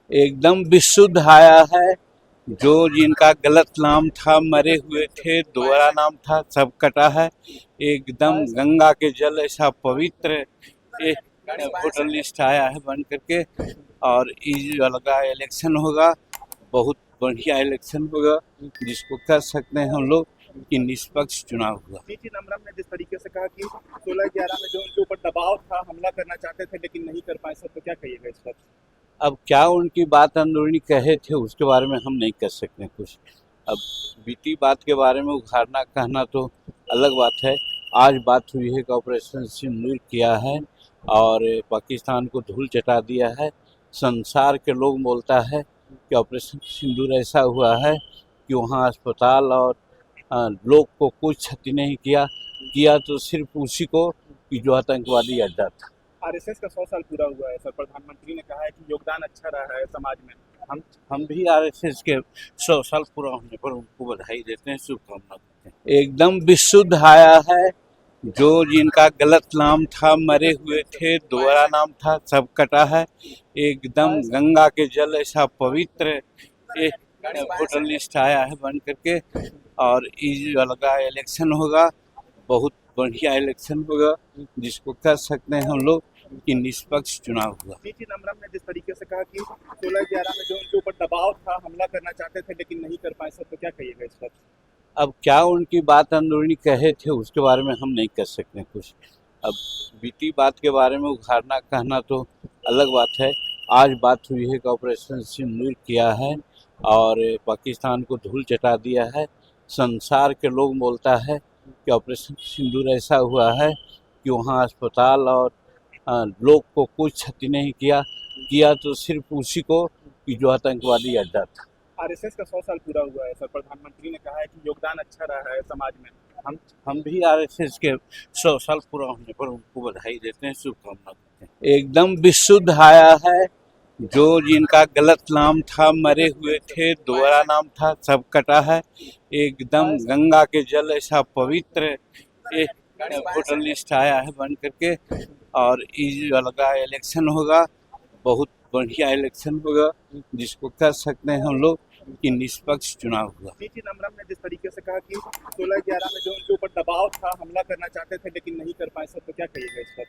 एकदम विशुद्ध आया है। जो जिनका गलत नाम था, मरे हुए थे, दोहरा नाम था, सब कटा है। एकदम गंगा के जल ऐसा पवित्र एक वोटर लिस्ट आया है बन करके। और इस लगा इलेक्शन होगा, बहुत बढ़िया इलेक्शन होगा, जिसको कर सकते हैं हम लोग कि निष्पक्ष चुनाव हुआ। पीटी नमरम ने जिस तरीके से कहा कि 16/11 में जो उनके ऊपर दबाव था, हमला करना चाहते थे लेकिन नहीं कर पाए, सर, तो क्या कहिएगा इस पर? अब क्या उनकी बात अंदरूनी कहे थे उसके बारे में हम नहीं कर सकते कुछ। अब बीती बात के बारे में उघाड़ना कहना तो अलग बात है। आज बात हुई है कि ऑपरेशन सिंदूर किया है और पाकिस्तान को धूल चटा दिया है। संसार के लोग बोलता है कि ऑपरेशन सिंदूर ऐसा हुआ है कि वहाँ अस्पताल और लोग को कोई क्षति नहीं किया तो सिर्फ उसी को कि जो आतंकवादी अड्डा था। आरएसएस का 100 साल पूरा हुआ है, सर। प्रधानमंत्री ने कहा है कि योगदान अच्छा रहा है समाज में। हम भी आरएसएस के 100 साल पूरा होने पर उनको बधाई देते हैं, शुभकामना देते हैं। एकदम विशुद्ध आया है। जो जिनका गलत नाम था, मरे हुए थे, दोहरा नाम था, सब कटा है। एकदम गंगा के जल ऐसा पवित्र एक वोटर लिस्ट आया है बन करके। और इस लगा इलेक्शन होगा, बहुत बढ़िया इलेक्शन होगा, जिसको कर सकते हैं हम लोग कि निष्पक्ष चुनाव हुआ। पीटी नमरम ने जिस तरीके से कहा कि 16/11 में जो उनके ऊपर दबाव था, हमला करना चाहते थे लेकिन नहीं कर पाए, सर, तो क्या कहिएगा इस पर? अब क्या उनकी बात अंदरूनी कहे थे उसके बारे में हम नहीं कर सकते कुछ। अब बीती बात के बारे में उघाड़ना कहना तो अलग बात है। आज बात हुई है कि ऑपरेशन सिंदूर किया है और पाकिस्तान को धूल चटा दिया है। संसार के लोग बोलता है कि ऑपरेशन सिंदूर ऐसा हुआ है कि वहाँ अस्पताल और लोग को कोई क्षति नहीं किया तो सिर्फ उसी को कि जो आतंकवादी अड्डा था। आरएसएस का 100 साल पूरा हुआ है, सर। प्रधानमंत्री ने कहा है कि योगदान अच्छा रहा है समाज में। हम भी आरएसएस के 100 साल पूरा होने पर उनको बधाई देते हैं, शुभकामना देते हैं। एकदम विशुद्ध आया है। जो जिनका गलत नाम था, मरे हुए थे, दोहरा नाम था, सब कटा है। एकदम गंगा के जल ऐसा पवित्र एक वोटर लिस्ट आया है बन करके। और इस लगा इलेक्शन होगा, बहुत बढ़िया इलेक्शन होगा, जिसको कर सकते हैं हम लोग कि निष्पक्ष चुनाव हुआ। पीटी नमरम ने जिस तरीके से कहा कि 16/11 में जो उनके ऊपर दबाव था, हमला करना चाहते थे लेकिन नहीं कर पाए, सर, तो क्या कहिएगा इस पर?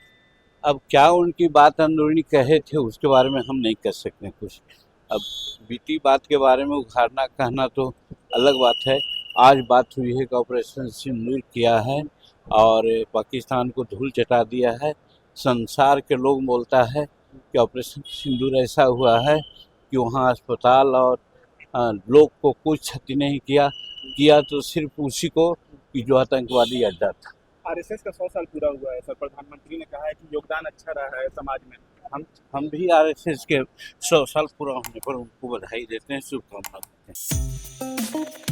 अब क्या उनकी बात अंदरूनी कहे थे उसके बारे में हम नहीं कर सकते कुछ। अब बीती बात के बारे में उघाड़ना कहना तो अलग बात है। आज बात हुई है कि ऑपरेशन सिंदूर किया है और पाकिस्तान को धूल चटा दिया है। संसार के लोग बोलता है कि ऑपरेशन सिंदूर ऐसा हुआ है कि वहाँ अस्पताल और लोग को कोई क्षति नहीं किया तो सिर्फ उसी को कि जो आतंकवादी अड्डा था। आरएसएस का 100 साल पूरा हुआ है, सर। प्रधानमंत्री ने कहा है कि योगदान अच्छा रहा है समाज में। हम भी आरएसएस के 100 साल पूरा होने पर उनको बधाई देते हैं, शुभकामना देते हैं।